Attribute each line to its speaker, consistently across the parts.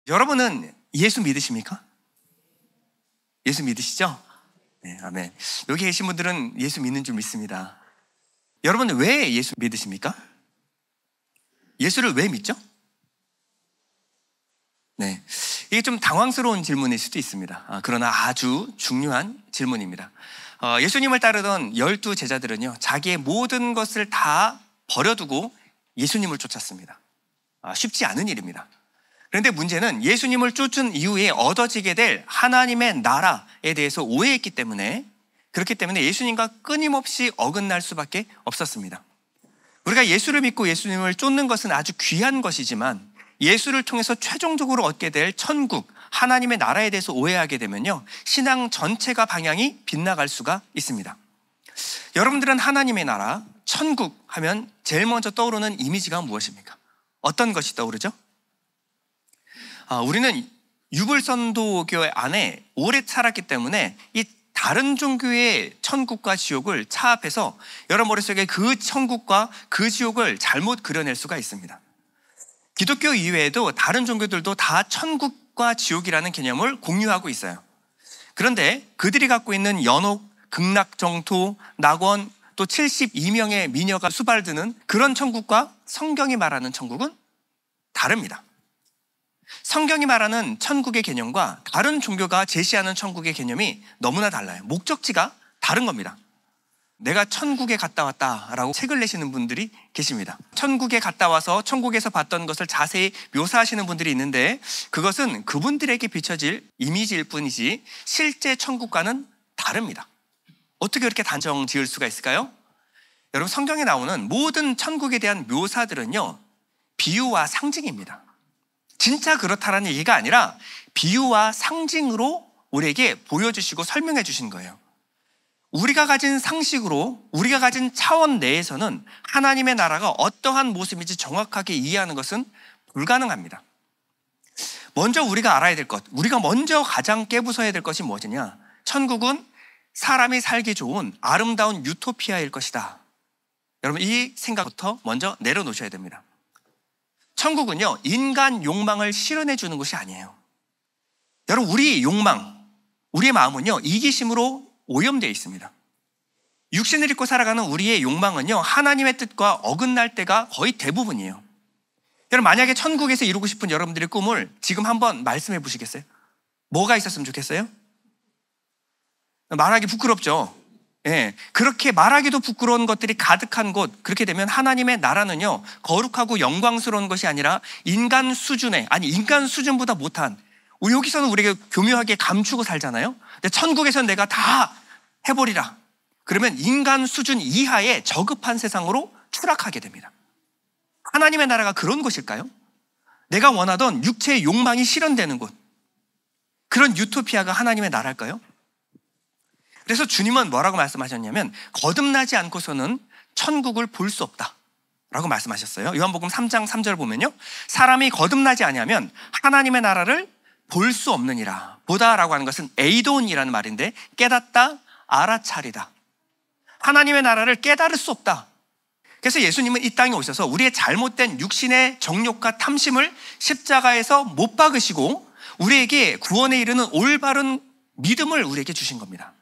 Speaker 1: 여러분은 예수 믿으십니까? 예수 믿으시죠? 네, 아멘. 여기 계신 분들은 예수 믿는 줄 믿습니다. 여러분은 왜 예수 믿으십니까? 예수를 왜 믿죠? 네, 이게 좀 당황스러운 질문일 수도 있습니다. 그러나 아주 중요한 질문입니다. 예수님을 따르던 12 제자들은요, 자기의 모든 것을 다 버려두고 예수님을 쫓았습니다. 쉽지 않은 일입니다. 그런데 문제는 예수님을 쫓은 이후에 얻어지게 될 하나님의 나라에 대해서 오해했기 때문에, 그렇기 때문에 예수님과 끊임없이 어긋날 수밖에 없었습니다. 우리가 예수를 믿고 예수님을 쫓는 것은 아주 귀한 것이지만 예수를 통해서 최종적으로 얻게 될 천국, 하나님의 나라에 대해서 오해하게 되면요, 신앙 전체가 방향이 빗나갈 수가 있습니다. 여러분들은 하나님의 나라, 천국 하면 제일 먼저 떠오르는 이미지가 무엇입니까? 어떤 것이 떠오르죠? 우리는 유불선도교 안에 오래 살았기 때문에 이 다른 종교의 천국과 지옥을 차압해서 여러분 머릿속에 그 천국과 그 지옥을 잘못 그려낼 수가 있습니다. 기독교 이외에도 다른 종교들도 다 천국과 지옥이라는 개념을 공유하고 있어요. 그런데 그들이 갖고 있는 연옥, 극락정토, 낙원, 또 72명의 미녀가 수발드는 그런 천국과 성경이 말하는 천국은 다릅니다. 성경이 말하는 천국의 개념과 다른 종교가 제시하는 천국의 개념이 너무나 달라요. 목적지가 다른 겁니다. 내가 천국에 갔다 왔다라고 책을 내시는 분들이 계십니다. 천국에 갔다 와서 천국에서 봤던 것을 자세히 묘사하시는 분들이 있는데, 그것은 그분들에게 비춰질 이미지일 뿐이지 실제 천국과는 다릅니다. 어떻게 그렇게 단정 지을 수가 있을까요? 여러분, 성경에 나오는 모든 천국에 대한 묘사들은요, 비유와 상징입니다. 진짜 그렇다라는 얘기가 아니라 비유와 상징으로 우리에게 보여주시고 설명해 주신 거예요. 우리가 가진 상식으로, 우리가 가진 차원 내에서는 하나님의 나라가 어떠한 모습인지 정확하게 이해하는 것은 불가능합니다. 먼저 우리가 알아야 될 것, 우리가 먼저 가장 깨부숴야 될 것이 무엇이냐? 천국은 사람이 살기 좋은 아름다운 유토피아일 것이다. 여러분, 이 생각부터 먼저 내려놓으셔야 됩니다. 천국은요, 인간 욕망을 실현해 주는 것이 아니에요. 여러분, 우리 욕망, 우리의 마음은요, 이기심으로 오염되어 있습니다. 육신을 입고 살아가는 우리의 욕망은요, 하나님의 뜻과 어긋날 때가 거의 대부분이에요. 여러분, 만약에 천국에서 이루고 싶은 여러분들의 꿈을 지금 한번 말씀해 보시겠어요? 뭐가 있었으면 좋겠어요? 말하기 부끄럽죠. 예, 그렇게 말하기도 부끄러운 것들이 가득한 곳, 그렇게 되면 하나님의 나라는요, 거룩하고 영광스러운 것이 아니라 인간 수준의, 아니 인간 수준보다 못한, 여기서는 우리가 교묘하게 감추고 살잖아요. 근데 천국에서는 내가 다 해버리라. 그러면 인간 수준 이하의 저급한 세상으로 추락하게 됩니다. 하나님의 나라가 그런 곳일까요? 내가 원하던 육체의 욕망이 실현되는 곳, 그런 유토피아가 하나님의 나라일까요? 그래서 주님은 뭐라고 말씀하셨냐면, 거듭나지 않고서는 천국을 볼 수 없다 라고 말씀하셨어요. 요한복음 3장 3절 보면요, 사람이 거듭나지 아니하면 하나님의 나라를 볼 수 없느니라. 보다라고 하는 것은 에이돈이라는 말인데, 깨닫다, 알아차리다. 하나님의 나라를 깨달을 수 없다. 그래서 예수님은 이 땅에 오셔서 우리의 잘못된 육신의 정욕과 탐심을 십자가에서 못 박으시고 우리에게 구원에 이르는 올바른 믿음을 우리에게 주신 겁니다.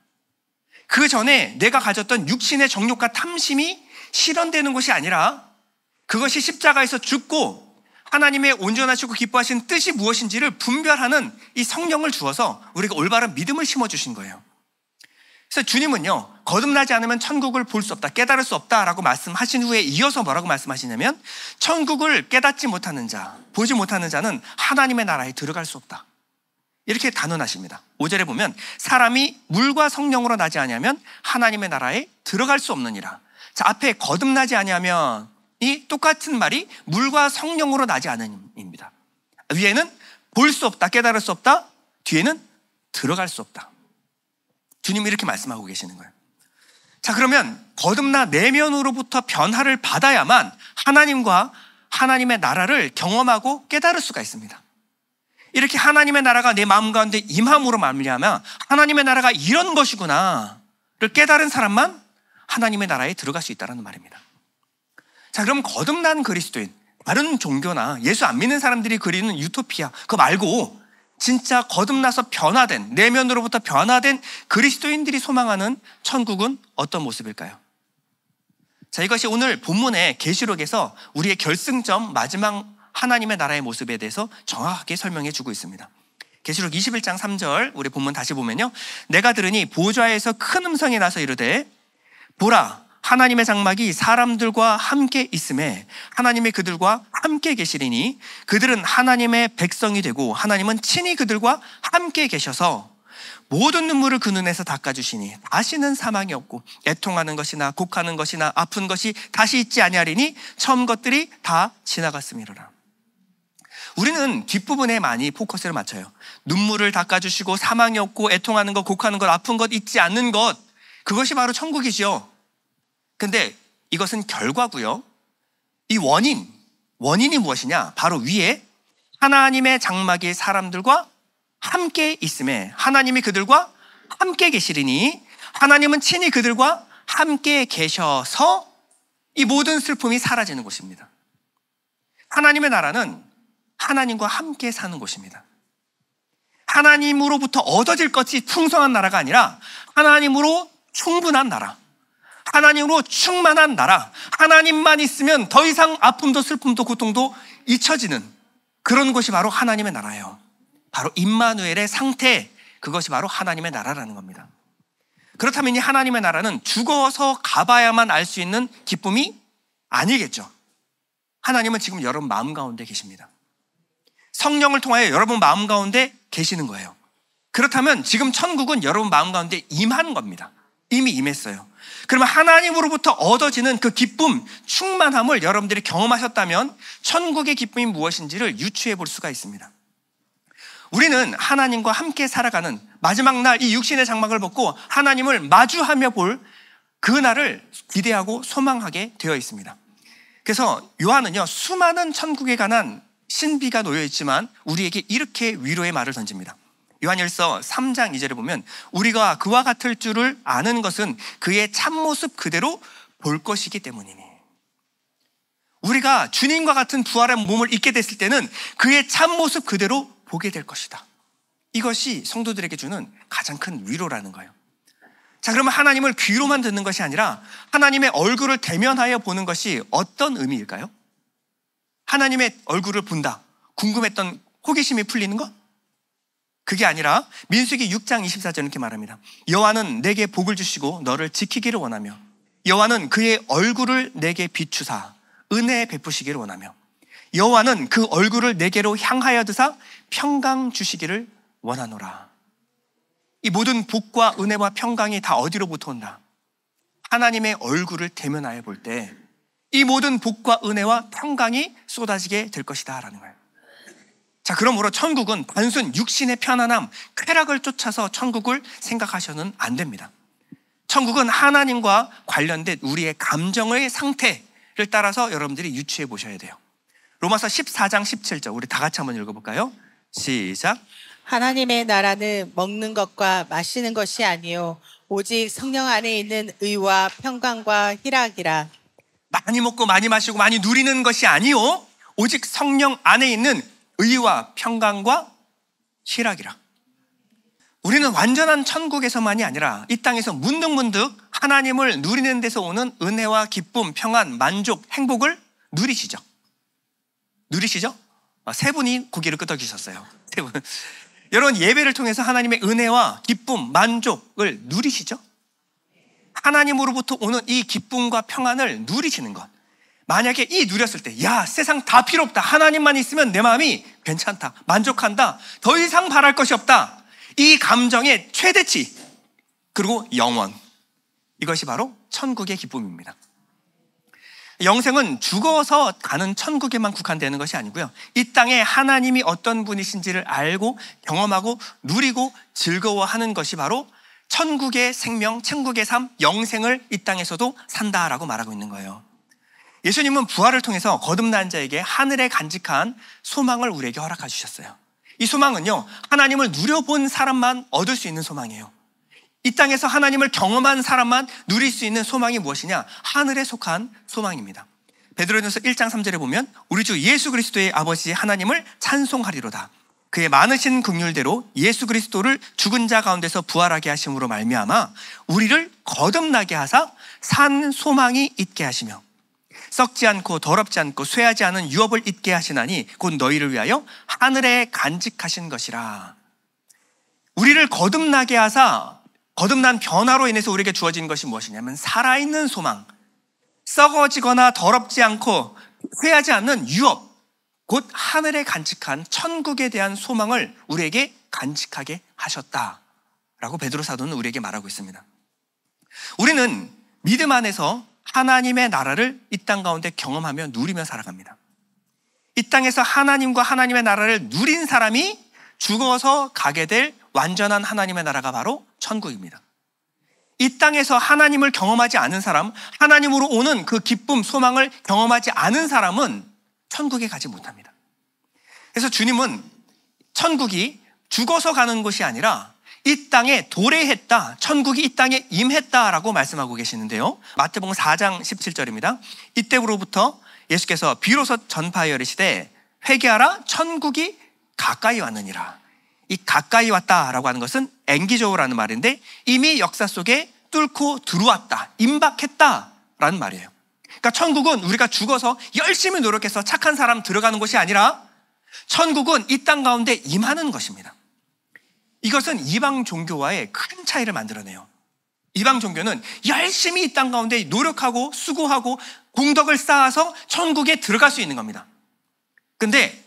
Speaker 1: 그 전에 내가 가졌던 육신의 정욕과 탐심이 실현되는 것이 아니라 그것이 십자가에서 죽고 하나님의 온전하시고 기뻐하신 뜻이 무엇인지를 분별하는 이 성령을 주어서 우리가 올바른 믿음을 심어주신 거예요. 그래서 주님은요, 거듭나지 않으면 천국을 볼 수 없다, 깨달을 수 없다라고 말씀하신 후에 이어서 뭐라고 말씀하시냐면, 천국을 깨닫지 못하는 자, 보지 못하는 자는 하나님의 나라에 들어갈 수 없다, 이렇게 단언하십니다. 5절에 보면, 사람이 물과 성령으로 나지 아니하면 하나님의 나라에 들어갈 수 없느니라. 자, 앞에 거듭나지 아니하면 이 똑같은 말이 물과 성령으로 나지 않음입니다. 위에는 볼 수 없다, 깨달을 수 없다, 뒤에는 들어갈 수 없다. 주님이 이렇게 말씀하고 계시는 거예요. 자, 그러면 거듭나 내면으로부터 변화를 받아야만 하나님과 하나님의 나라를 경험하고 깨달을 수가 있습니다. 이렇게 하나님의 나라가 내 마음 가운데 임함으로 말미암아 하나님의 나라가 이런 것이구나를 깨달은 사람만 하나님의 나라에 들어갈 수 있다는 말입니다. 자, 그럼 거듭난 그리스도인, 다른 종교나 예수 안 믿는 사람들이 그리는 유토피아, 그거 말고 진짜 거듭나서 변화된, 내면으로부터 변화된 그리스도인들이 소망하는 천국은 어떤 모습일까요? 자, 이것이 오늘 본문의 계시록에서 우리의 결승점, 마지막 하나님의 나라의 모습에 대해서 정확하게 설명해 주고 있습니다. 계시록 21장 3절 우리 본문 다시 보면요, 내가 들으니 보좌에서 큰 음성이 나서 이르되 보라, 하나님의 장막이 사람들과 함께 있음에 하나님이 그들과 함께 계시리니 그들은 하나님의 백성이 되고 하나님은 친히 그들과 함께 계셔서 모든 눈물을 그 눈에서 닦아주시니 다시는 사망이 없고 애통하는 것이나 곡하는 것이나 아픈 것이 다시 있지 아니하리니 처음 것들이 다 지나갔음이로라. 우리는 뒷부분에 많이 포커스를 맞춰요. 눈물을 닦아주시고 사망이 없고 애통하는 것, 곡하는 것, 아픈 것, 있지 않는 것, 그것이 바로 천국이죠. 근데 이것은 결과고요. 이 원인이 무엇이냐? 바로 위에 하나님의 장막이 사람들과 함께 있음에 하나님이 그들과 함께 계시리니 하나님은 친히 그들과 함께 계셔서 이 모든 슬픔이 사라지는 곳입니다. 하나님의 나라는 하나님과 함께 사는 곳입니다. 하나님으로부터 얻어질 것이 풍성한 나라가 아니라 하나님으로 충분한 나라, 하나님으로 충만한 나라, 하나님만 있으면 더 이상 아픔도 슬픔도 고통도 잊혀지는 그런 곳이 바로 하나님의 나라예요. 바로 임마누엘의 상태, 그것이 바로 하나님의 나라라는 겁니다. 그렇다면 이 하나님의 나라는 죽어서 가봐야만 알 수 있는 기쁨이 아니겠죠. 하나님은 지금 여러분 마음 가운데 계십니다. 성령을 통하여 여러분 마음 가운데 계시는 거예요. 그렇다면 지금 천국은 여러분 마음 가운데 임한 겁니다. 이미 임했어요. 그러면 하나님으로부터 얻어지는 그 기쁨, 충만함을 여러분들이 경험하셨다면 천국의 기쁨이 무엇인지를 유추해 볼 수가 있습니다. 우리는 하나님과 함께 살아가는 마지막 날 이 육신의 장막을 벗고 하나님을 마주하며 볼 그날을 기대하고 소망하게 되어 있습니다. 그래서 요한은요, 수많은 천국에 관한 신비가 놓여 있지만 우리에게 이렇게 위로의 말을 던집니다. 요한일서 3장 2절에 보면 우리가 그와 같을 줄을 아는 것은 그의 참모습 그대로 볼 것이기 때문이니, 우리가 주님과 같은 부활의 몸을 입게 됐을 때는 그의 참모습 그대로 보게 될 것이다. 이것이 성도들에게 주는 가장 큰 위로라는 거예요. 자, 그러면 하나님을 귀로만 듣는 것이 아니라 하나님의 얼굴을 대면하여 보는 것이 어떤 의미일까요? 하나님의 얼굴을 본다, 궁금했던 호기심이 풀리는 것? 그게 아니라 민수기 6장 24절 이렇게 말합니다. 여호와는 내게 복을 주시고 너를 지키기를 원하며 여호와는 그의 얼굴을 내게 비추사 은혜 베푸시기를 원하며 여호와는 그 얼굴을 내게로 향하여 드사 평강 주시기를 원하노라. 이 모든 복과 은혜와 평강이 다 어디로부터 온다? 하나님의 얼굴을 대면하여 볼 때 이 모든 복과 은혜와 평강이 쏟아지게 될 것이다 라는 거예요. 자, 그러므로 천국은 단순 육신의 편안함, 쾌락을 쫓아서 천국을 생각하셔는 안 됩니다. 천국은 하나님과 관련된 우리의 감정의 상태를 따라서 여러분들이 유추해 보셔야 돼요. 로마서 14장 17절 우리 다 같이 한번 읽어볼까요? 시작.
Speaker 2: 하나님의 나라는 먹는 것과 마시는 것이 아니요 오직 성령 안에 있는 의와 평강과 희락이라.
Speaker 1: 많이 먹고 많이 마시고 많이 누리는 것이 아니요 오직 성령 안에 있는 의와 평강과 희락이라. 우리는 완전한 천국에서만이 아니라 이 땅에서 문득문득 하나님을 누리는 데서 오는 은혜와 기쁨, 평안, 만족, 행복을 누리시죠? 누리시죠? 세 분이 고개를 끄덕이셨어요. 세 분. 여러분, 예배를 통해서 하나님의 은혜와 기쁨, 만족을 누리시죠? 하나님으로부터 오는 이 기쁨과 평안을 누리시는 것. 만약에 이 누렸을 때, 야, 세상 다 필요 없다, 하나님만 있으면 내 마음이 괜찮다, 만족한다, 더 이상 바랄 것이 없다, 이 감정의 최대치, 그리고 영원, 이것이 바로 천국의 기쁨입니다. 영생은 죽어서 가는 천국에만 국한되는 것이 아니고요, 이 땅에 하나님이 어떤 분이신지를 알고 경험하고 누리고 즐거워하는 것이 바로 천국의 생명, 천국의 삶, 영생을 이 땅에서도 산다라고 말하고 있는 거예요. 예수님은 부활을 통해서 거듭난 자에게 하늘에 간직한 소망을 우리에게 허락해 주셨어요. 이 소망은요, 하나님을 누려본 사람만 얻을 수 있는 소망이에요. 이 땅에서 하나님을 경험한 사람만 누릴 수 있는 소망이 무엇이냐? 하늘에 속한 소망입니다. 베드로전서 1장 3절에 보면 우리 주 예수 그리스도의 아버지 하나님을 찬송하리로다. 그의 많으신 긍휼대로 예수 그리스도를 죽은 자 가운데서 부활하게 하심으로 말미암아 우리를 거듭나게 하사 산 소망이 있게 하시며 썩지 않고 더럽지 않고 쇠하지 않은 유업을 있게 하시나니 곧 너희를 위하여 하늘에 간직하신 것이라. 우리를 거듭나게 하사 거듭난 변화로 인해서 우리에게 주어진 것이 무엇이냐면 살아있는 소망, 썩어지거나 더럽지 않고 쇠하지 않는 유업, 곧 하늘에 간직한 천국에 대한 소망을 우리에게 간직하게 하셨다라고 베드로 사도는 우리에게 말하고 있습니다. 우리는 믿음 안에서 하나님의 나라를 이 땅 가운데 경험하며 누리며 살아갑니다. 이 땅에서 하나님과 하나님의 나라를 누린 사람이 죽어서 가게 될 완전한 하나님의 나라가 바로 천국입니다. 이 땅에서 하나님을 경험하지 않은 사람, 하나님으로 오는 그 기쁨, 소망을 경험하지 않은 사람은 천국에 가지 못합니다. 그래서 주님은 천국이 죽어서 가는 곳이 아니라 이 땅에 도래했다, 천국이 이 땅에 임했다라고 말씀하고 계시는데요. 마태복음 4장 17절입니다. 이때로부터 예수께서 비로소 전파하여 이르시되 회개하라, 천국이 가까이 왔느니라. 이 가까이 왔다라고 하는 것은 앵기조라는 말인데 이미 역사 속에 뚫고 들어왔다, 임박했다라는 말이에요. 그러니까 천국은 우리가 죽어서 열심히 노력해서 착한 사람 들어가는 곳이 아니라 천국은 이 땅 가운데 임하는 것입니다. 이것은 이방 종교와의 큰 차이를 만들어내요. 이방 종교는 열심히 이 땅 가운데 노력하고 수고하고 공덕을 쌓아서 천국에 들어갈 수 있는 겁니다. 근데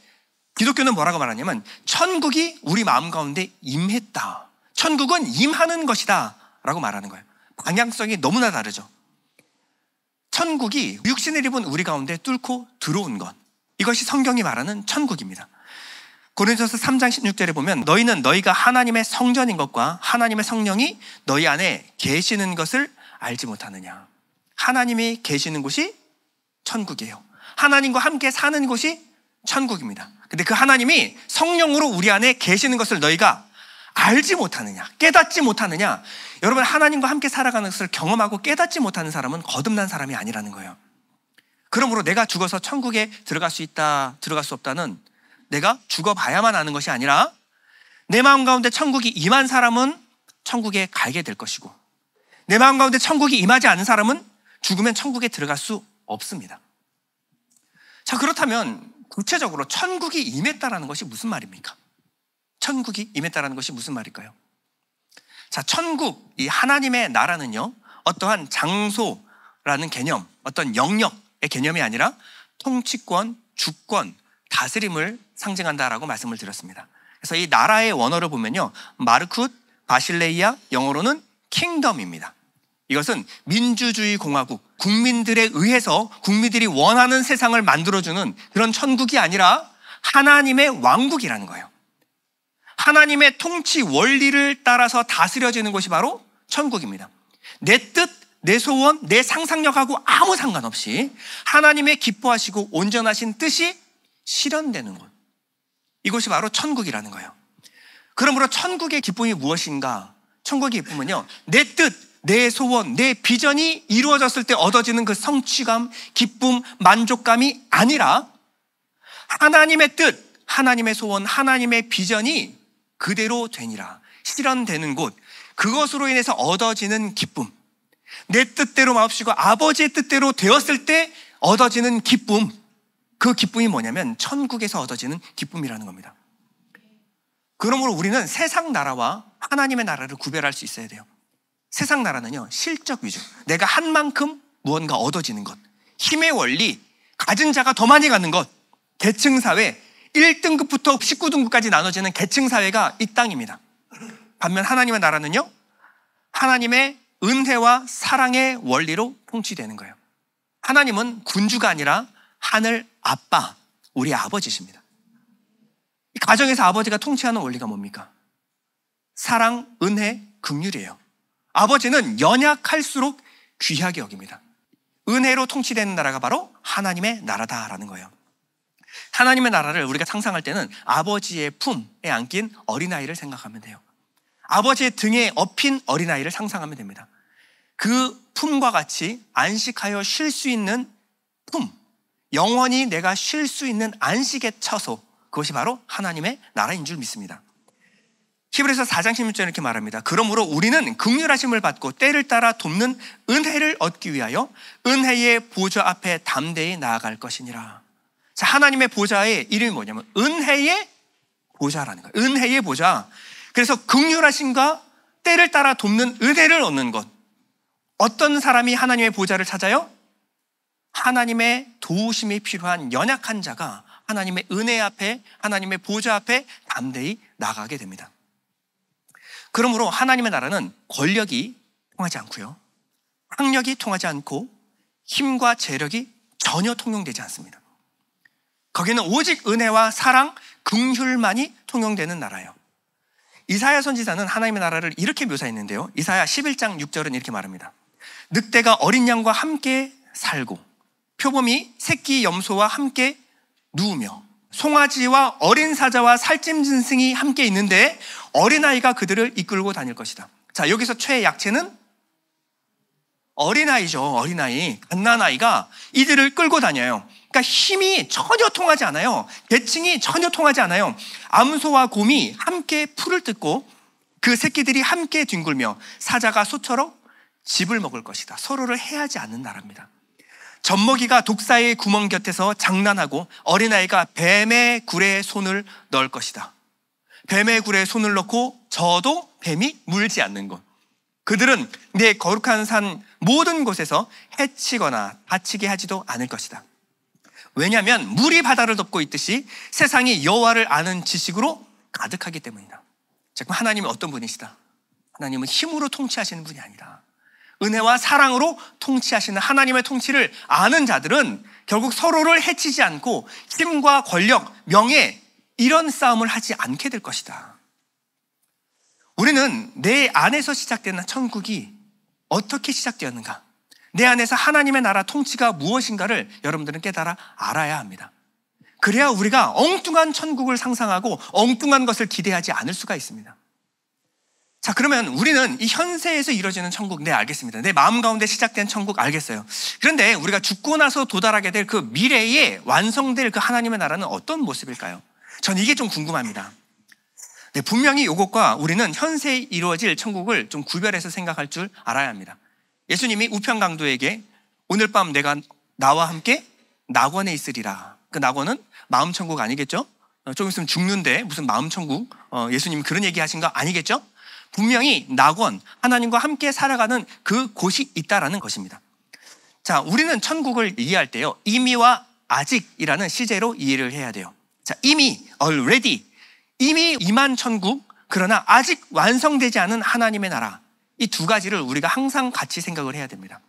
Speaker 1: 기독교는 뭐라고 말하냐면 천국이 우리 마음 가운데 임했다, 천국은 임하는 것이다 라고 말하는 거예요. 방향성이 너무나 다르죠. 천국이 육신을 입은 우리 가운데 뚫고 들어온 것, 이것이 성경이 말하는 천국입니다. 고린도서 3장 16절에 보면 너희는 너희가 하나님의 성전인 것과 하나님의 성령이 너희 안에 계시는 것을 알지 못하느냐. 하나님이 계시는 곳이 천국이에요. 하나님과 함께 사는 곳이 천국입니다. 근데 그 하나님이 성령으로 우리 안에 계시는 것을 너희가 알지 못하느냐, 깨닫지 못하느냐. 여러분, 하나님과 함께 살아가는 것을 경험하고 깨닫지 못하는 사람은 거듭난 사람이 아니라는 거예요. 그러므로 내가 죽어서 천국에 들어갈 수 있다, 들어갈 수 없다는 내가 죽어봐야만 아는 것이 아니라 내 마음 가운데 천국이 임한 사람은 천국에 가게 될 것이고 내 마음 가운데 천국이 임하지 않은 사람은 죽으면 천국에 들어갈 수 없습니다. 자, 그렇다면 구체적으로 천국이 임했다라는 것이 무슨 말입니까? 천국이 임했다라는 것이 무슨 말일까요? 자, 천국, 이 하나님의 나라는요, 어떠한 장소라는 개념, 어떤 영역의 개념이 아니라 통치권, 주권, 다스림을 상징한다라고 말씀을 드렸습니다. 그래서 이 나라의 원어를 보면요, 마르쿠 바실레이아, 영어로는 킹덤입니다. 이것은 민주주의 공화국, 국민들에 의해서 국민들이 원하는 세상을 만들어주는 그런 천국이 아니라 하나님의 왕국이라는 거예요. 하나님의 통치 원리를 따라서 다스려지는 것이 바로 천국입니다. 내 뜻, 내 소원, 내 상상력하고 아무 상관없이 하나님의 기뻐하시고 온전하신 뜻이 실현되는 곳, 이것이 바로 천국이라는 거예요. 그러므로 천국의 기쁨이 무엇인가? 천국의 기쁨은요, 내 뜻, 내 소원, 내 비전이 이루어졌을 때 얻어지는 그 성취감, 기쁨, 만족감이 아니라 하나님의 뜻, 하나님의 소원, 하나님의 비전이 그대로 되니라, 실현되는 곳, 그것으로 인해서 얻어지는 기쁨, 내 뜻대로 마옵시고 아버지의 뜻대로 되었을 때 얻어지는 기쁨, 그 기쁨이 뭐냐면 천국에서 얻어지는 기쁨이라는 겁니다. 그러므로 우리는 세상 나라와 하나님의 나라를 구별할 수 있어야 돼요. 세상 나라는요, 실적 위주, 내가 한 만큼 무언가 얻어지는 것, 힘의 원리, 가진 자가 더 많이 갖는 것, 계층사회, 1등급부터 19등급까지 나눠지는 계층사회가 이 땅입니다. 반면 하나님의 나라는요, 하나님의 은혜와 사랑의 원리로 통치되는 거예요. 하나님은 군주가 아니라 하늘 아빠, 우리 아버지십니다. 이 가정에서 아버지가 통치하는 원리가 뭡니까? 사랑, 은혜, 긍휼이에요. 아버지는 연약할수록 귀하게 여깁니다. 은혜로 통치되는 나라가 바로 하나님의 나라다라는 거예요. 하나님의 나라를 우리가 상상할 때는 아버지의 품에 안긴 어린아이를 생각하면 돼요. 아버지의 등에 업힌 어린아이를 상상하면 됩니다. 그 품과 같이 안식하여 쉴 수 있는 품, 영원히 내가 쉴 수 있는 안식의 처소, 그것이 바로 하나님의 나라인 줄 믿습니다. 히브리서 4장 16절에 이렇게 말합니다. 그러므로 우리는 긍휼하심을 받고 때를 따라 돕는 은혜를 얻기 위하여 은혜의 보좌 앞에 담대히 나아갈 것이니라. 자, 하나님의 보좌의 이름이 뭐냐면 은혜의 보좌라는 거예요. 은혜의 보좌. 그래서 긍휼하심과 때를 따라 돕는 은혜를 얻는 것. 어떤 사람이 하나님의 보좌를 찾아요? 하나님의 도우심이 필요한 연약한 자가 하나님의 은혜 앞에, 하나님의 보좌 앞에 담대히 나가게 됩니다. 그러므로 하나님의 나라는 권력이 통하지 않고요, 학력이 통하지 않고 힘과 재력이 전혀 통용되지 않습니다. 거기는 오직 은혜와 사랑, 긍휼만이 통용되는 나라예요. 이사야 선지자는 하나님의 나라를 이렇게 묘사했는데요. 이사야 11장 6절은 이렇게 말합니다. 늑대가 어린 양과 함께 살고 표범이 새끼 염소와 함께 누우며 송아지와 어린 사자와 살찐 짐승이 함께 있는데 어린아이가 그들을 이끌고 다닐 것이다. 자, 여기서 최약체는 어린아이죠. 어린아이, 갓난아이가 이들을 끌고 다녀요. 그러니까 힘이 전혀 통하지 않아요. 계층이 전혀 통하지 않아요. 암소와 곰이 함께 풀을 뜯고 그 새끼들이 함께 뒹굴며 사자가 소처럼 즙을 먹을 것이다. 서로를 해하지 않는 나라입니다. 젖먹이가 독사의 구멍 곁에서 장난하고 어린아이가 뱀의 굴에 손을 넣을 것이다. 뱀의 굴에 손을 넣고 저도 뱀이 물지 않는 것. 그들은 내 거룩한 산 모든 곳에서 해치거나 다치게 하지도 않을 것이다. 왜냐하면 물이 바다를 덮고 있듯이 세상이 여호와를 아는 지식으로 가득하기 때문이다. 자, 그럼 하나님은 어떤 분이시다? 하나님은 힘으로 통치하시는 분이 아니라 은혜와 사랑으로 통치하시는 하나님의 통치를 아는 자들은 결국 서로를 해치지 않고 힘과 권력, 명예 이런 싸움을 하지 않게 될 것이다. 우리는 내 안에서 시작되는 천국이 어떻게 시작되었는가, 내 안에서 하나님의 나라 통치가 무엇인가를 여러분들은 깨달아 알아야 합니다. 그래야 우리가 엉뚱한 천국을 상상하고 엉뚱한 것을 기대하지 않을 수가 있습니다. 자, 그러면 우리는 이 현세에서 이루어지는 천국, 네, 알겠습니다. 내 마음 가운데 시작된 천국 알겠어요. 그런데 우리가 죽고 나서 도달하게 될 그 미래에 완성될 그 하나님의 나라는 어떤 모습일까요? 전 이게 좀 궁금합니다. 네, 분명히 이것과 우리는 현세에 이루어질 천국을 좀 구별해서 생각할 줄 알아야 합니다. 예수님이 우편강도에게 오늘 밤 내가 나와 함께 낙원에 있으리라. 그 낙원은 마음천국 아니겠죠? 조금 있으면 죽는데 무슨 마음천국, 예수님이 그런 얘기 하신 거 아니겠죠? 분명히 낙원, 하나님과 함께 살아가는 그 곳이 있다라는 것입니다. 자, 우리는 천국을 이해할 때요, 이미와 아직이라는 시제로 이해를 해야 돼요. 자, 이미, already, 이미 임한 천국, 그러나 아직 완성되지 않은 하나님의 나라, 이 두 가지를 우리가 항상 같이 생각을 해야 됩니다.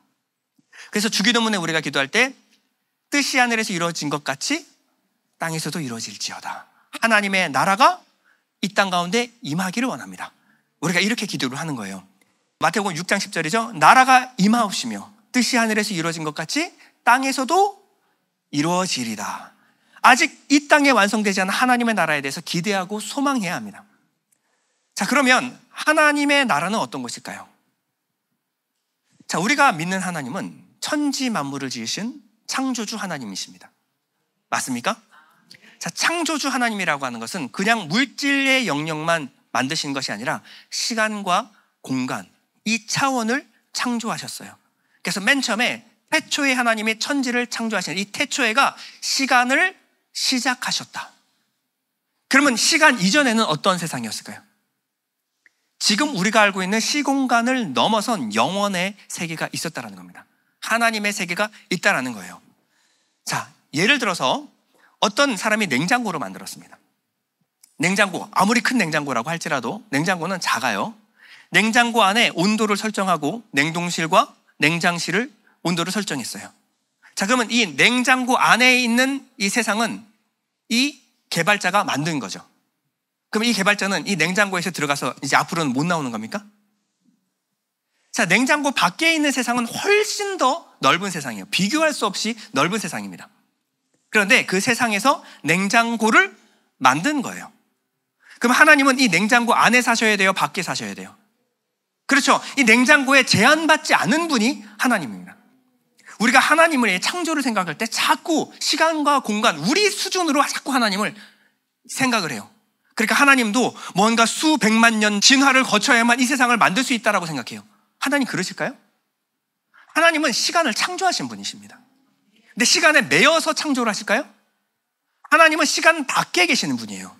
Speaker 1: 그래서 주기도문에 우리가 기도할 때 뜻이 하늘에서 이루어진 것 같이 땅에서도 이루어질지어다. 하나님의 나라가 이 땅 가운데 임하기를 원합니다. 우리가 이렇게 기도를 하는 거예요. 마태복음 6장 10절이죠. 나라가 임하옵시며 뜻이 하늘에서 이루어진 것 같이 땅에서도 이루어지리다. 아직 이 땅에 완성되지 않은 하나님의 나라에 대해서 기대하고 소망해야 합니다. 자, 그러면 하나님의 나라는 어떤 것일까요? 자, 우리가 믿는 하나님은 천지 만물을 지으신 창조주 하나님이십니다. 맞습니까? 자, 창조주 하나님이라고 하는 것은 그냥 물질의 영역만 만드신 것이 아니라 시간과 공간, 이 차원을 창조하셨어요. 그래서 맨 처음에 태초에 하나님이 천지를 창조하신 이 태초에가 시간을 시작하셨다. 그러면 시간 이전에는 어떤 세상이었을까요? 지금 우리가 알고 있는 시공간을 넘어선 영원의 세계가 있었다는 겁니다. 하나님의 세계가 있다라는 거예요. 자, 예를 들어서 어떤 사람이 냉장고를 만들었습니다. 냉장고, 아무리 큰 냉장고라고 할지라도 냉장고는 작아요. 냉장고 안에 온도를 설정하고 냉동실과 냉장실을 온도를 설정했어요. 자, 그러면 이 냉장고 안에 있는 이 세상은 이 개발자가 만든 거죠. 그럼 이 개발자는 이 냉장고에서 들어가서 이제 앞으로는 못 나오는 겁니까? 자, 냉장고 밖에 있는 세상은 훨씬 더 넓은 세상이에요. 비교할 수 없이 넓은 세상입니다. 그런데 그 세상에서 냉장고를 만든 거예요. 그럼 하나님은 이 냉장고 안에 사셔야 돼요? 밖에 사셔야 돼요? 그렇죠. 이 냉장고에 제한받지 않은 분이 하나님입니다. 우리가 하나님의 창조를 생각할 때 자꾸 시간과 공간, 우리 수준으로 자꾸 하나님을 생각을 해요. 그러니까 하나님도 뭔가 수백만 년 진화를 거쳐야만 이 세상을 만들 수 있다라고 생각해요. 하나님 그러실까요? 하나님은 시간을 창조하신 분이십니다. 근데 시간에 매여서 창조를 하실까요? 하나님은 시간 밖에 계시는 분이에요.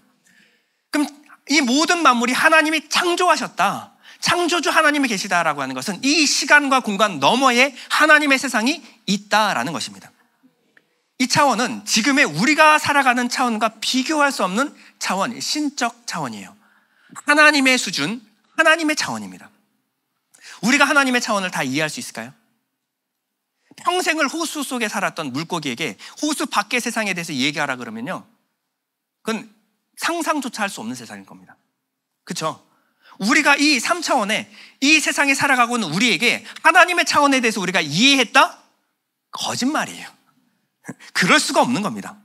Speaker 1: 그럼 이 모든 만물이 하나님이 창조하셨다, 창조주 하나님이 계시다라고 하는 것은 이 시간과 공간 너머에 하나님의 세상이 있다라는 것입니다. 이 차원은 지금의 우리가 살아가는 차원과 비교할 수 없는 차원, 신적 차원이에요. 하나님의 수준, 하나님의 차원입니다. 우리가 하나님의 차원을 다 이해할 수 있을까요? 평생을 호수 속에 살았던 물고기에게 호수 밖의 세상에 대해서 얘기하라 그러면요, 그건 상상조차 할 수 없는 세상일 겁니다. 그렇죠? 우리가 이 3차원에 이 세상에 살아가고 있는 우리에게 하나님의 차원에 대해서 우리가 이해했다? 거짓말이에요. 그럴 수가 없는 겁니다.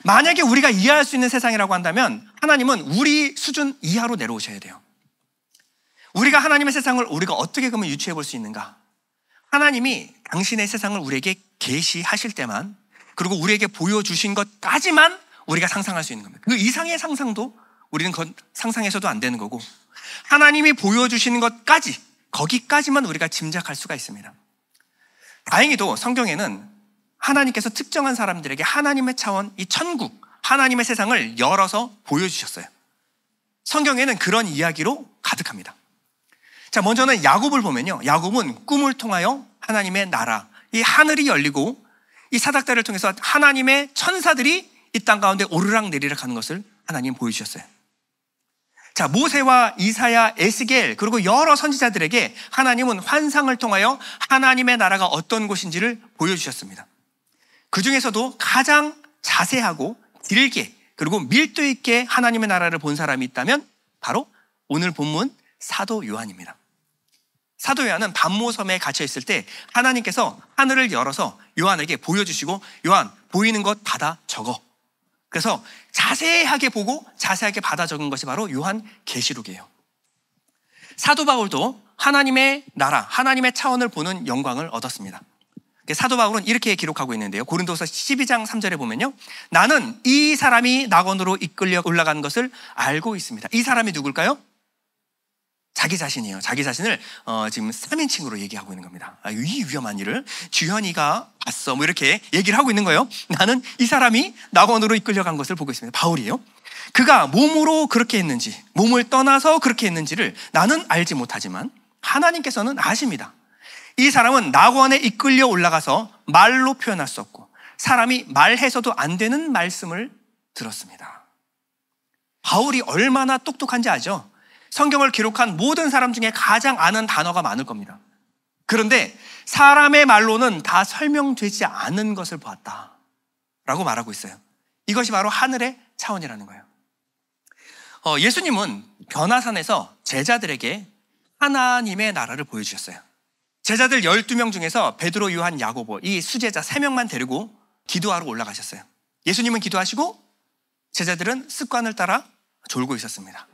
Speaker 1: 만약에 우리가 이해할 수 있는 세상이라고 한다면 하나님은 우리 수준 이하로 내려오셔야 돼요. 우리가 하나님의 세상을 우리가 어떻게 그러면 유추해 볼 수 있는가? 하나님이 당신의 세상을 우리에게 계시하실 때만, 그리고 우리에게 보여주신 것까지만 우리가 상상할 수 있는 겁니다. 그 이상의 상상도 우리는 상상해서도 안 되는 거고, 하나님이 보여주시는 것까지, 거기까지만 우리가 짐작할 수가 있습니다. 다행히도 성경에는 하나님께서 특정한 사람들에게 하나님의 차원, 이 천국, 하나님의 세상을 열어서 보여주셨어요. 성경에는 그런 이야기로 가득합니다. 자, 먼저는 야곱을 보면요, 야곱은 꿈을 통하여 하나님의 나라, 이 하늘이 열리고 이 사닥다리를 통해서 하나님의 천사들이 이 땅 가운데 오르락내리락 하는 것을 하나님 보여주셨어요. 자, 모세와 이사야, 에스겔, 그리고 여러 선지자들에게 하나님은 환상을 통하여 하나님의 나라가 어떤 곳인지를 보여주셨습니다. 그 중에서도 가장 자세하고 길게, 그리고 밀도 있게 하나님의 나라를 본 사람이 있다면 바로 오늘 본문 사도 요한입니다. 사도 요한은 반모섬에 갇혀 있을 때 하나님께서 하늘을 열어서 요한에게 보여주시고, 요한, 보이는 것 받아 적어. 그래서 자세하게 보고 자세하게 받아 적은 것이 바로 요한 계시록이에요. 사도 바울도 하나님의 나라, 하나님의 차원을 보는 영광을 얻었습니다. 사도 바울은 이렇게 기록하고 있는데요, 고린도서 12장 3절에 보면요, 나는 이 사람이 낙원으로 이끌려 올라간 것을 알고 있습니다. 이 사람이 누굴까요? 자기 자신이에요. 자기 자신을 지금 3인칭으로 얘기하고 있는 겁니다. 이 위험한 일을 주현이가 봤어, 뭐 이렇게 얘기를 하고 있는 거예요. 나는 이 사람이 낙원으로 이끌려간 것을 보고 있습니다. 바울이에요. 그가 몸으로 그렇게 했는지, 몸을 떠나서 그렇게 했는지를 나는 알지 못하지만 하나님께서는 아십니다. 이 사람은 낙원에 이끌려 올라가서 말로 표현할 수 없고 사람이 말해서도 안 되는 말씀을 들었습니다. 바울이 얼마나 똑똑한지 아죠? 성경을 기록한 모든 사람 중에 가장 아는 단어가 많을 겁니다. 그런데 사람의 말로는 다 설명되지 않은 것을 보았다라고 말하고 있어요. 이것이 바로 하늘의 차원이라는 거예요. 예수님은 변화산에서 제자들에게 하나님의 나라를 보여주셨어요. 제자들 12명 중에서 베드로, 요한, 야고보, 이 수제자 3명만 데리고 기도하러 올라가셨어요. 예수님은 기도하시고 제자들은 습관을 따라 졸고 있었습니다.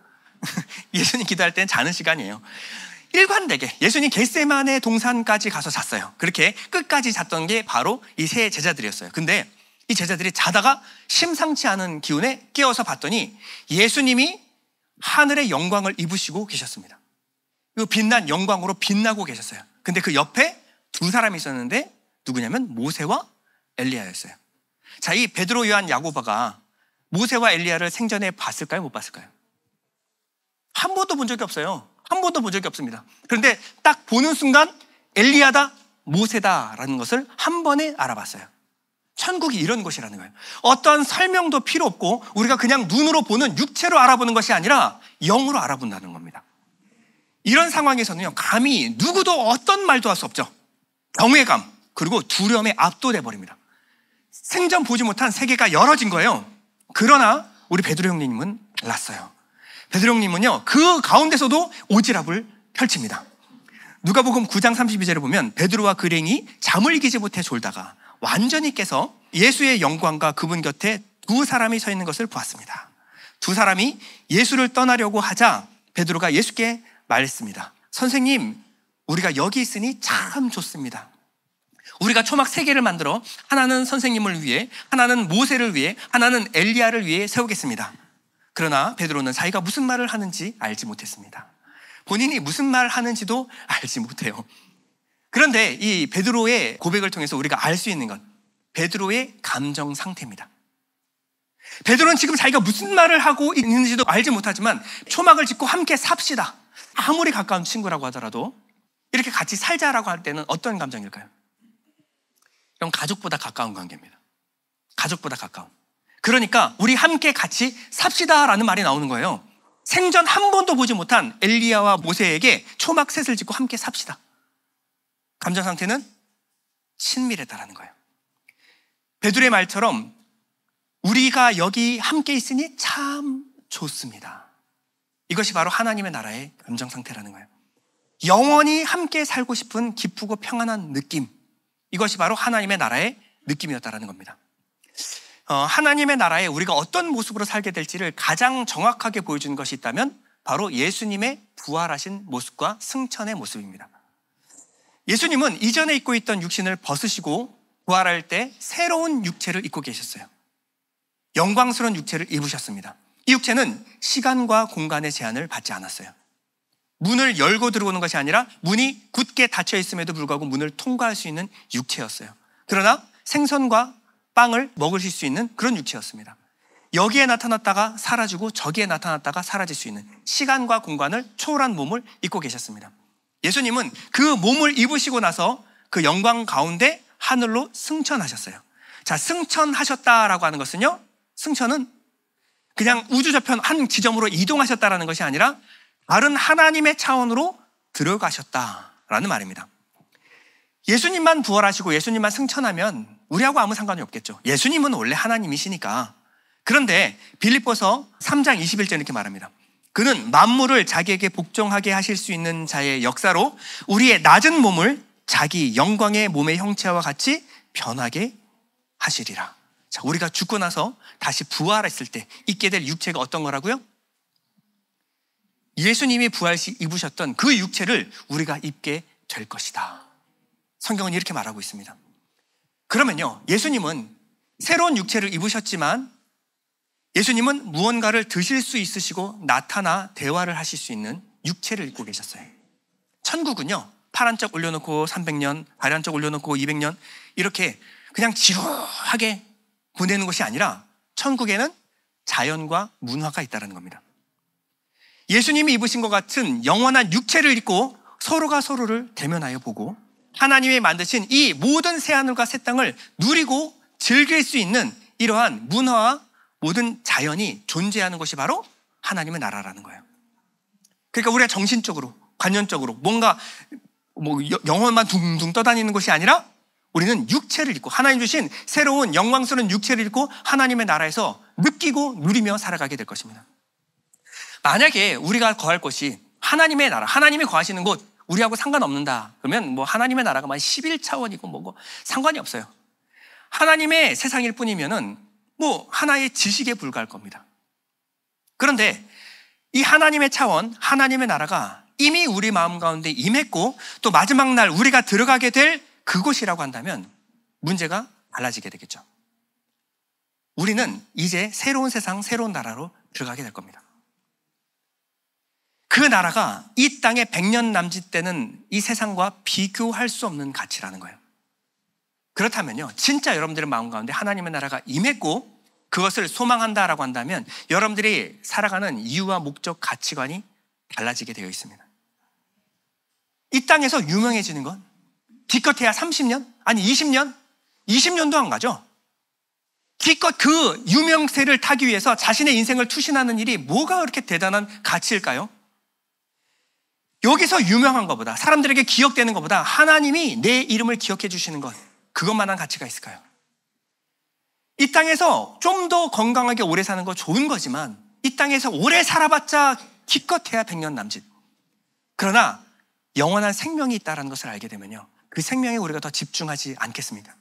Speaker 1: 예수님 기도할 때는 자는 시간이에요. 일관되게 예수님 겟세마네 동산까지 가서 잤어요. 그렇게 끝까지 잤던 게 바로 이 세 제자들이었어요. 근데 이 제자들이 자다가 심상치 않은 기운에 깨어서 봤더니 예수님이 하늘의 영광을 입으시고 계셨습니다. 그 빛난 영광으로 빛나고 계셨어요. 근데 그 옆에 두 사람이 있었는데 누구냐면 모세와 엘리야였어요. 자, 이 베드로, 요한, 야고보가 모세와 엘리야를 생전에 봤을까요? 못 봤을까요? 한 번도 본 적이 없어요. 한 번도 본 적이 없습니다. 그런데 딱 보는 순간 엘리야다, 모세다라는 것을 한 번에 알아봤어요. 천국이 이런 곳이라는 거예요. 어떠한 설명도 필요 없고 우리가 그냥 눈으로 보는, 육체로 알아보는 것이 아니라 영으로 알아본다는 겁니다. 이런 상황에서는요, 감히 누구도 어떤 말도 할 수 없죠. 경외감, 그리고 두려움에 압도돼 버립니다. 생전 보지 못한 세계가 열어진 거예요. 그러나 우리 베드로 형님은 달랐어요. 베드로 형님은요, 그 가운데서도 오지랖을 펼칩니다. 누가복음 9장 32절에 보면 베드로와 그 랭이 잠을 이기지 못해 졸다가 완전히 깨서 예수의 영광과 그분 곁에 두 사람이 서 있는 것을 보았습니다. 두 사람이 예수를 떠나려고 하자 베드로가 예수께 말했습니다. 선생님, 우리가 여기 있으니 참 좋습니다. 우리가 초막 3개를 만들어 하나는 선생님을 위해, 하나는 모세를 위해, 하나는 엘리야를 위해 세우겠습니다. 그러나 베드로는 자기가 무슨 말을 하는지 알지 못했습니다. 본인이 무슨 말을 하는지도 알지 못해요. 그런데 이 베드로의 고백을 통해서 우리가 알 수 있는 건 베드로의 감정 상태입니다. 베드로는 지금 자기가 무슨 말을 하고 있는지도 알지 못하지만 초막을 짓고 함께 삽시다. 아무리 가까운 친구라고 하더라도 이렇게 같이 살자라고 할 때는 어떤 감정일까요? 그럼 가족보다 가까운 관계입니다. 가족보다 가까운. 그러니까 우리 함께 같이 삽시다라는 말이 나오는 거예요. 생전 한 번도 보지 못한 엘리야와 모세에게 초막 셋을 짓고 함께 삽시다. 감정 상태는 친밀했다라는 거예요. 베드로의 말처럼 우리가 여기 함께 있으니 참 좋습니다. 이것이 바로 하나님의 나라의 감정 상태라는 거예요. 영원히 함께 살고 싶은 기쁘고 평안한 느낌. 이것이 바로 하나님의 나라의 느낌이었다라는 겁니다. 하나님의 나라에 우리가 어떤 모습으로 살게 될지를 가장 정확하게 보여주는 것이 있다면 바로 예수님의 부활하신 모습과 승천의 모습입니다. 예수님은 이전에 입고 있던 육신을 벗으시고 부활할 때 새로운 육체를 입고 계셨어요. 영광스러운 육체를 입으셨습니다. 이 육체는 시간과 공간의 제한을 받지 않았어요. 문을 열고 들어오는 것이 아니라 문이 굳게 닫혀 있음에도 불구하고 문을 통과할 수 있는 육체였어요. 그러나 생선과 빵을 먹으실 수 있는 그런 육체였습니다. 여기에 나타났다가 사라지고 저기에 나타났다가 사라질 수 있는 시간과 공간을 초월한 몸을 입고 계셨습니다. 예수님은 그 몸을 입으시고 나서 그 영광 가운데 하늘로 승천하셨어요. 자, 승천하셨다라고 하는 것은요, 승천은 그냥 우주저편 한 지점으로 이동하셨다라는 것이 아니라 다른 하나님의 차원으로 들어가셨다라는 말입니다. 예수님만 부활하시고 예수님만 승천하면 우리하고 아무 상관이 없겠죠. 예수님은 원래 하나님이시니까. 그런데 빌립보서 3장 21절 이렇게 말합니다. 그는 만물을 자기에게 복종하게 하실 수 있는 자의 역사로 우리의 낮은 몸을 자기 영광의 몸의 형체와 같이 변하게 하시리라. 자, 우리가 죽고 나서 다시 부활했을 때 입게 될 육체가 어떤 거라고요? 예수님이 부활 시 입으셨던 그 육체를 우리가 입게 될 것이다. 성경은 이렇게 말하고 있습니다. 그러면요, 예수님은 새로운 육체를 입으셨지만 예수님은 무언가를 드실 수 있으시고 나타나 대화를 하실 수 있는 육체를 입고 계셨어요. 천국은요, 파란 쪽 올려놓고 300년, 하얀 쪽 올려놓고 200년 이렇게 그냥 지루하게 보내는 것이 아니라 천국에는 자연과 문화가 있다는 겁니다. 예수님이 입으신 것 같은 영원한 육체를 입고 서로가 서로를 대면하여 보고 하나님이 만드신 이 모든 새하늘과 새 땅을 누리고 즐길 수 있는 이러한 문화와 모든 자연이 존재하는 것이 바로 하나님의 나라라는 거예요. 그러니까 우리가 정신적으로, 관념적으로 뭔가 영혼만 둥둥 떠다니는 것이 아니라 우리는 육체를 입고 하나님 주신 새로운 영광스러운 육체를 입고 하나님의 나라에서 느끼고 누리며 살아가게 될 것입니다. 만약에 우리가 거할 곳이 하나님의 나라, 하나님이 거하시는 곳 우리하고 상관없는다 그러면 뭐 하나님의 나라가 만 11차원이고 뭐고 상관이 없어요. 하나님의 세상일 뿐이면은 뭐 하나의 지식에 불과할 겁니다. 그런데 이 하나님의 차원, 하나님의 나라가 이미 우리 마음 가운데 임했고 또 마지막 날 우리가 들어가게 될 그곳이라고 한다면 문제가 달라지게 되겠죠. 우리는 이제 새로운 세상, 새로운 나라로 들어가게 될 겁니다. 그 나라가 이 땅에 100년 남짓되는 이 세상과 비교할 수 없는 가치라는 거예요. 그렇다면요, 진짜 여러분들의 마음 가운데 하나님의 나라가 임했고 그것을 소망한다라고 한다면 여러분들이 살아가는 이유와 목적, 가치관이 달라지게 되어 있습니다. 이 땅에서 유명해지는 건 기껏해야 30년? 아니 20년? 20년도 안 가죠. 기껏 그 유명세를 타기 위해서 자신의 인생을 투신하는 일이 뭐가 그렇게 대단한 가치일까요? 여기서 유명한 것보다, 사람들에게 기억되는 것보다 하나님이 내 이름을 기억해 주시는 것, 그것만한 가치가 있을까요? 이 땅에서 좀 더 건강하게 오래 사는 거 좋은 거지만 이 땅에서 오래 살아봤자 기껏해야 100년 남짓. 그러나 영원한 생명이 있다는 것을 알게 되면요, 그 생명에 우리가 더 집중하지 않겠습니까?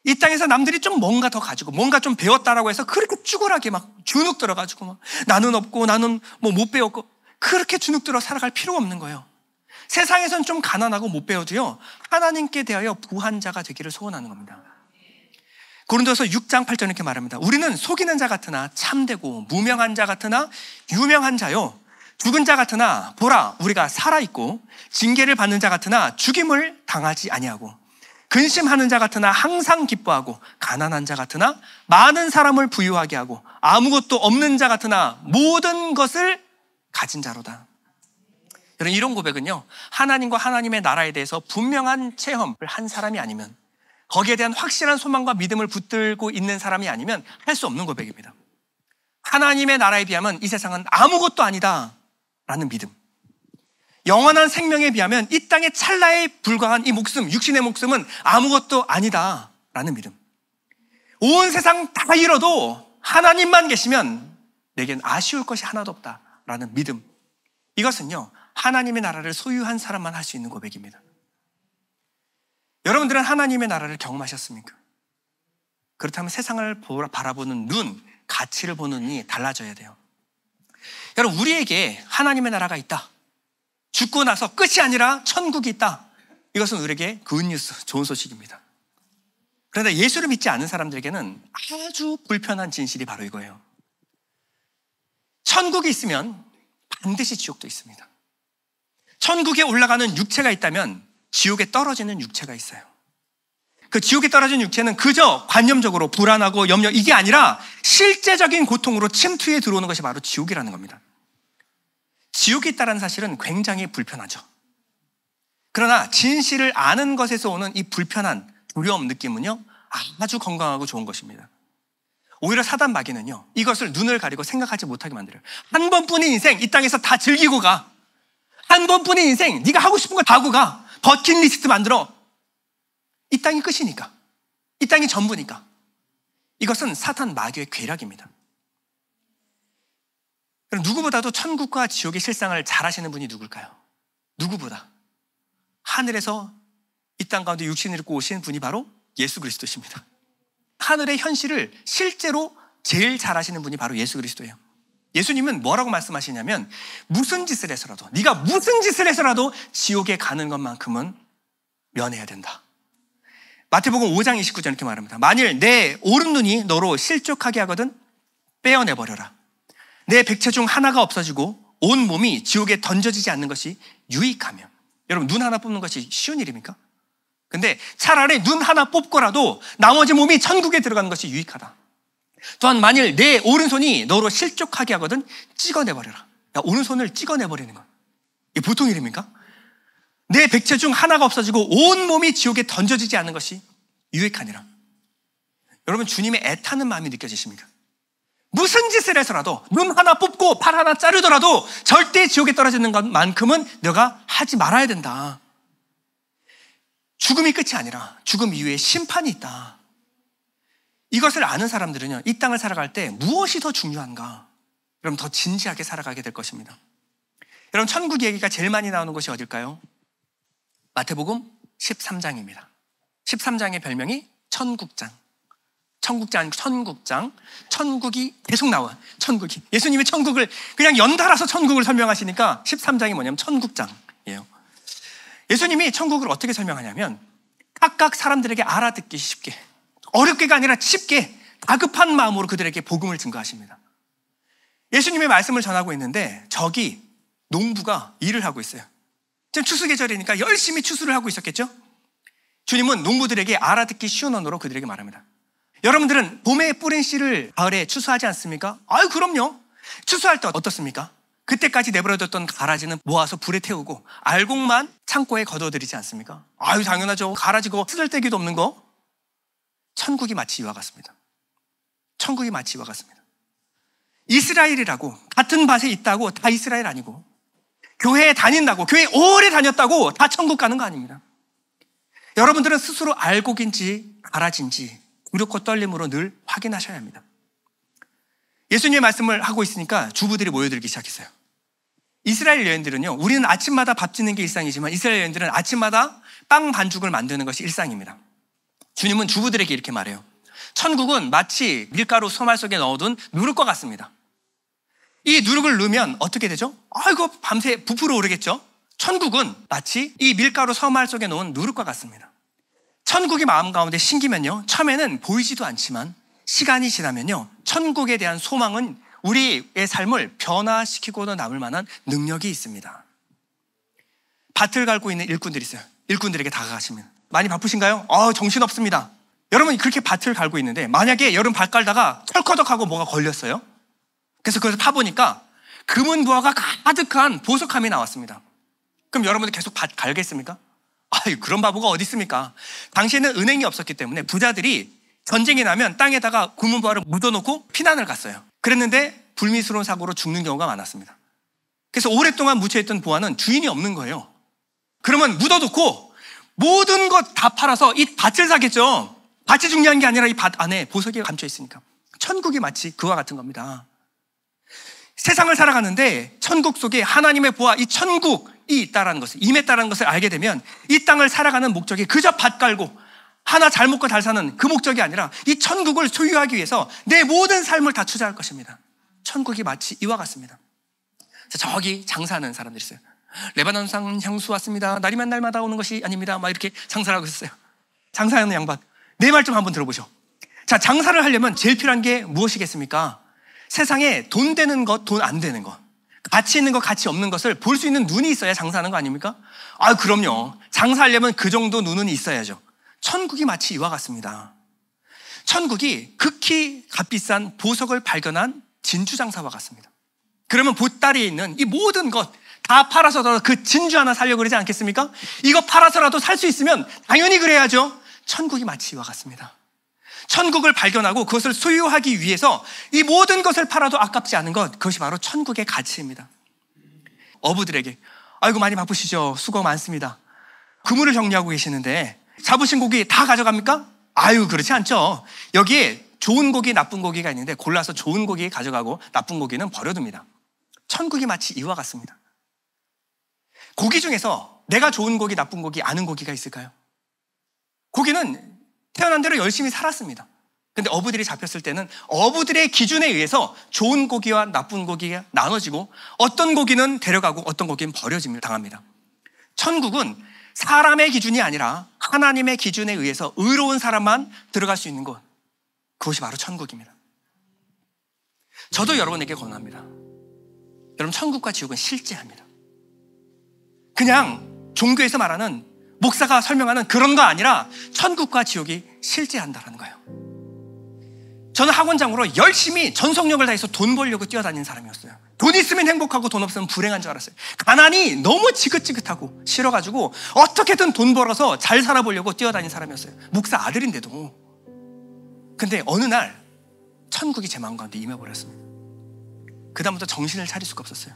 Speaker 1: 이 땅에서 남들이 좀 뭔가 더 가지고 뭔가 좀 배웠다라고 해서 그렇게 쭈글하게 막 주눅 들어가지고 막 나는 없고 나는 뭐 못 배웠고 그렇게 주눅 들어 살아갈 필요가 없는 거예요. 세상에선 좀 가난하고 못 배워도요, 하나님께 대하여 부한 자가 되기를 소원하는 겁니다. 고린도서 6장 8절 이렇게 말합니다. 우리는 속이는 자 같으나 참되고 무명한 자 같으나 유명한 자요, 죽은 자 같으나 보라 우리가 살아있고, 징계를 받는 자 같으나 죽임을 당하지 아니하고, 근심하는 자 같으나 항상 기뻐하고, 가난한 자 같으나 많은 사람을 부유하게 하고, 아무것도 없는 자 같으나 모든 것을 가진 자로다. 여러분, 이런 고백은요, 하나님과 하나님의 나라에 대해서 분명한 체험을 한 사람이 아니면, 거기에 대한 확실한 소망과 믿음을 붙들고 있는 사람이 아니면 할 수 없는 고백입니다. 하나님의 나라에 비하면 이 세상은 아무것도 아니다 라는 믿음, 영원한 생명에 비하면 이 땅의 찰나에 불과한 이 목숨, 육신의 목숨은 아무것도 아니다 라는 믿음, 온 세상 다 잃어도 하나님만 계시면 내겐 아쉬울 것이 하나도 없다 라는 믿음, 이것은요 하나님의 나라를 소유한 사람만 할 수 있는 고백입니다. 여러분들은 하나님의 나라를 경험하셨습니까? 그렇다면 세상을 바라보는 눈, 가치를 보는 눈이 달라져야 돼요. 여러분, 우리에게 하나님의 나라가 있다, 죽고 나서 끝이 아니라 천국이 있다, 이것은 우리에게 굿뉴스, 좋은 소식입니다. 그런데 예수를 믿지 않은 사람들에게는 아주 불편한 진실이 바로 이거예요. 천국이 있으면 반드시 지옥도 있습니다. 천국에 올라가는 육체가 있다면 지옥에 떨어지는 육체가 있어요. 그 지옥에 떨어진 육체는 그저 관념적으로 불안하고 염려, 이게 아니라 실제적인 고통으로 침투에 들어오는 것이 바로 지옥이라는 겁니다. 지옥이 있다는 사실은 굉장히 불편하죠. 그러나 진실을 아는 것에서 오는 이 불편한 두려움 느낌은요 아주 건강하고 좋은 것입니다. 오히려 사단 마귀는요 이것을 눈을 가리고 생각하지 못하게 만들어요. 한 번뿐인 인생 이 땅에서 다 즐기고 가, 한 번뿐인 인생 네가 하고 싶은 거 다 하고 가, 버킷리스트 만들어. 이 땅이 끝이니까, 이 땅이 전부니까. 이것은 사탄 마귀의 괴력입니다. 그럼 누구보다도 천국과 지옥의 실상을 잘 아시는 분이 누굴까요? 누구보다 하늘에서 이 땅 가운데 육신을 입고 오신 분이 바로 예수 그리스도십니다. 하늘의 현실을 실제로 제일 잘 아시는 분이 바로 예수 그리스도예요. 예수님은 뭐라고 말씀하시냐면, 무슨 짓을 해서라도, 네가 무슨 짓을 해서라도 지옥에 가는 것만큼은 면해야 된다. 마태복음 5장 29절 이렇게 말합니다. 만일 내 오른눈이 너로 실족하게 하거든 빼어내버려라. 내 백체 중 하나가 없어지고 온 몸이 지옥에 던져지지 않는 것이 유익하며. 여러분, 눈 하나 뽑는 것이 쉬운 일입니까? 근데 차라리 눈 하나 뽑고라도 나머지 몸이 천국에 들어가는 것이 유익하다. 또한 만일 내 오른손이 너로 실족하게 하거든 찍어내버려라. 야, 오른손을 찍어내버리는 건 이게 보통 일입니까? 내 백체 중 하나가 없어지고 온 몸이 지옥에 던져지지 않는 것이 유익하니라. 여러분, 주님의 애타는 마음이 느껴지십니까? 무슨 짓을 해서라도 눈 하나 뽑고 팔 하나 자르더라도 절대 지옥에 떨어지는 것만큼은 너가 하지 말아야 된다. 죽음이 끝이 아니라 죽음 이후에 심판이 있다. 이것을 아는 사람들은요 이 땅을 살아갈 때 무엇이 더 중요한가, 여러분 더 진지하게 살아가게 될 것입니다. 여러분, 천국 얘기가 제일 많이 나오는 곳이 어딜까요? 마태복음 13장입니다. 13장의 별명이 천국장. 천국이 계속 나와. 천국이, 예수님이 천국을 그냥 연달아서 천국을 설명하시니까 13장이 뭐냐면 천국장이에요. 예수님이 천국을 어떻게 설명하냐면 각각 사람들에게 알아듣기 쉽게, 어렵게가 아니라 쉽게 다급한 마음으로 그들에게 복음을 증거하십니다. 예수님의 말씀을 전하고 있는데 저기 농부가 일을 하고 있어요. 지금 추수 계절이니까 열심히 추수를 하고 있었겠죠? 주님은 농부들에게 알아듣기 쉬운 언어로 그들에게 말합니다. 여러분들은 봄에 뿌린 씨를 가을에 추수하지 않습니까? 아유, 그럼요. 추수할 때 어떻습니까? 그때까지 내버려뒀던 가라지는 모아서 불에 태우고 알곡만 창고에 거둬들이지 않습니까? 아유, 당연하죠. 가라지고 쓰잘데기도 없는 거. 천국이 마치 이와 같습니다. 천국이 마치 이와 같습니다. 이스라엘이라고 같은 밭에 있다고 다 이스라엘 아니고, 교회에 다닌다고, 교회 오래 다녔다고 다 천국 가는 거 아닙니다. 여러분들은 스스로 알곡인지 가라지인지 두렵고 떨림으로 늘 확인하셔야 합니다. 예수님의 말씀을 하고 있으니까 주부들이 모여들기 시작했어요. 이스라엘 여인들은요, 우리는 아침마다 밥 짓는 게 일상이지만 이스라엘 여인들은 아침마다 빵 반죽을 만드는 것이 일상입니다. 주님은 주부들에게 이렇게 말해요. 천국은 마치 밀가루 소말 속에 넣어둔 누룩과 같습니다. 이 누룩을 넣으면 어떻게 되죠? 아이고, 밤새 부풀어 오르겠죠? 천국은 마치 이 밀가루 서말 속에 놓은 누룩과 같습니다. 천국이 마음 가운데 심기면요, 처음에는 보이지도 않지만 시간이 지나면요, 천국에 대한 소망은 우리의 삶을 변화시키고도 남을 만한 능력이 있습니다. 밭을 갈고 있는 일꾼들이 있어요. 일꾼들에게 다가가시면, 많이 바쁘신가요? 정신없습니다. 여러분, 그렇게 밭을 갈고 있는데 만약에 여러분 밭 갈다가 철커덕하고 뭐가 걸렸어요. 그래서 그걸 파보니까 금은 부화가 가득한 보석함이 나왔습니다. 그럼 여러분들 계속 밭 갈겠습니까? 그런 바보가 어디 있습니까? 당시에는 은행이 없었기 때문에 부자들이 전쟁이 나면 땅에다가 금은 부화를 묻어놓고 피난을 갔어요. 그랬는데 불미스러운 사고로 죽는 경우가 많았습니다. 그래서 오랫동안 묻혀있던 부화는 주인이 없는 거예요. 그러면 묻어놓고 모든 것 다 팔아서 이 밭을 사겠죠. 밭이 중요한 게 아니라 이 밭 안에 보석이 감춰 있으니까. 천국이 마치 그와 같은 겁니다. 세상을 살아가는데 천국 속에 하나님의 보화, 이 천국이 있다라는 것을, 임했다라는 것을 알게 되면 이 땅을 살아가는 목적이 그저 밭 갈고 하나 잘 먹고 잘 사는 그 목적이 아니라 이 천국을 소유하기 위해서 내 모든 삶을 다 투자할 것입니다. 천국이 마치 이와 같습니다. 저기 장사하는 사람들이 있어요. 레바논산 향수 왔습니다. 날이면 날마다 오는 것이 아닙니다. 막 이렇게 장사를 하고 있어요. 장사하는 양반, 내 말 좀 한번 들어보죠. 자, 장사를 하려면 제일 필요한 게 무엇이겠습니까? 세상에 돈 되는 것, 돈 안 되는 것, 가치 있는 것, 가치 없는 것을 볼 수 있는 눈이 있어야 장사하는 거 아닙니까? 그럼요. 장사하려면 그 정도 눈은 있어야죠. 천국이 마치 이와 같습니다. 천국이 극히 값비싼 보석을 발견한 진주장사와 같습니다. 그러면 보따리에 있는 이 모든 것 다 팔아서라도 그 진주 하나 사려고 그러지 않겠습니까? 이거 팔아서라도 살 수 있으면 당연히 그래야죠. 천국이 마치 이와 같습니다. 천국을 발견하고 그것을 소유하기 위해서 이 모든 것을 팔아도 아깝지 않은 것, 그것이 바로 천국의 가치입니다. 어부들에게, 아이고 많이 바쁘시죠? 수고 많습니다. 그물을 정리하고 계시는데 잡으신 고기 다 가져갑니까? 그렇지 않죠. 여기에 좋은 고기, 나쁜 고기가 있는데 골라서 좋은 고기 가져가고 나쁜 고기는 버려둡니다. 천국이 마치 이와 같습니다. 고기 중에서 내가 좋은 고기, 나쁜 고기, 아는 고기가 있을까요? 고기는 태어난 대로 열심히 살았습니다. 근데 어부들이 잡혔을 때는 어부들의 기준에 의해서 좋은 고기와 나쁜 고기가 나눠지고 어떤 고기는 데려가고 어떤 고기는 버려짐을 당합니다. 천국은 사람의 기준이 아니라 하나님의 기준에 의해서 의로운 사람만 들어갈 수 있는 곳, 그것이 바로 천국입니다. 저도 여러분에게 권합니다. 여러분, 천국과 지옥은 실제합니다. 그냥 종교에서 말하는, 목사가 설명하는 그런 거 아니라 천국과 지옥이 실제한다는 거예요. 저는 학원장으로 열심히 전속력을 다해서 돈 벌려고 뛰어다니는 사람이었어요. 돈 있으면 행복하고 돈 없으면 불행한 줄 알았어요. 가난이 너무 지긋지긋하고 싫어가지고 어떻게든 돈 벌어서 잘 살아보려고 뛰어다니는 사람이었어요. 목사 아들인데도. 근데 어느 날 천국이 제 마음 가운데 임해버렸습니다. 그 다음부터 정신을 차릴 수가 없었어요.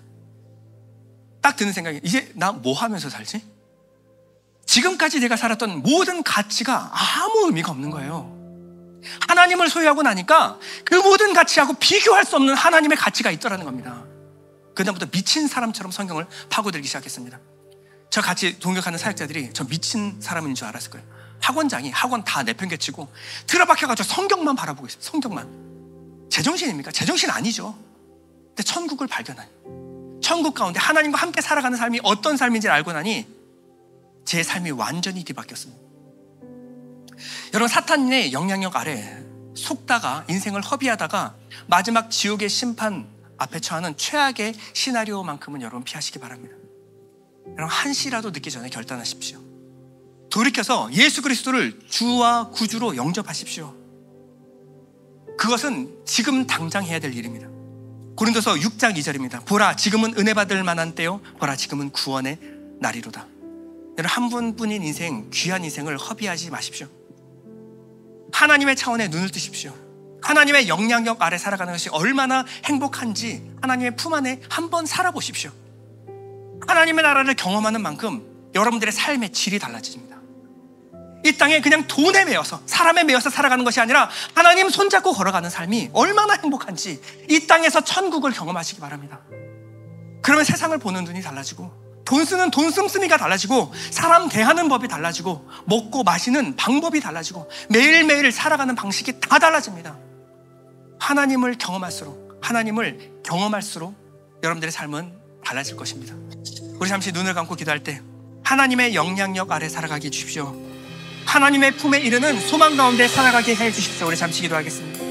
Speaker 1: 딱 드는 생각이, 이제 나 뭐 하면서 살지? 지금까지 내가 살았던 모든 가치가 아무 의미가 없는 거예요. 하나님을 소유하고 나니까 그 모든 가치하고 비교할 수 없는 하나님의 가치가 있더라는 겁니다. 그다음부터 미친 사람처럼 성경을 파고들기 시작했습니다. 저 같이 동역하는 사역자들이 저 미친 사람인 줄 알았을 거예요. 학원장이 학원 다 내팽개치고 틀어박혀가지고 성경만 바라보고 있어요. 성경만. 제정신입니까? 제정신 아니죠. 근데 천국을 발견한, 천국 가운데 하나님과 함께 살아가는 삶이 어떤 삶인지 알고 나니 제 삶이 완전히 뒤바뀌었습니다. 여러분, 사탄의 영향력 아래 속다가 인생을 허비하다가 마지막 지옥의 심판 앞에 처하는 최악의 시나리오만큼은 여러분 피하시기 바랍니다. 여러분, 한시라도 늦기 전에 결단하십시오. 돌이켜서 예수 그리스도를 주와 구주로 영접하십시오. 그것은 지금 당장 해야 될 일입니다. 고린도서 6장 2절입니다. 보라, 지금은 은혜 받을 만한 때요, 보라, 지금은 구원의 날이로다. 여러분, 한 분뿐인 인생, 귀한 인생을 허비하지 마십시오. 하나님의 차원에 눈을 뜨십시오. 하나님의 영향력 아래 살아가는 것이 얼마나 행복한지 하나님의 품 안에 한번 살아보십시오. 하나님의 나라를 경험하는 만큼 여러분들의 삶의 질이 달라집니다. 이 땅에 그냥 돈에 매여서, 사람에 매여서 살아가는 것이 아니라 하나님 손잡고 걸어가는 삶이 얼마나 행복한지 이 땅에서 천국을 경험하시기 바랍니다. 그러면 세상을 보는 눈이 달라지고, 돈 쓰는 돈 씀씀이가 달라지고, 사람 대하는 법이 달라지고, 먹고 마시는 방법이 달라지고, 매일매일 살아가는 방식이 다 달라집니다. 하나님을 경험할수록 여러분들의 삶은 달라질 것입니다. 우리 잠시 눈을 감고 기도할 때 하나님의 영향력 아래 살아가게 해주십시오. 하나님의 품에 이르는 소망 가운데 살아가게 해주십시오. 우리 잠시 기도하겠습니다.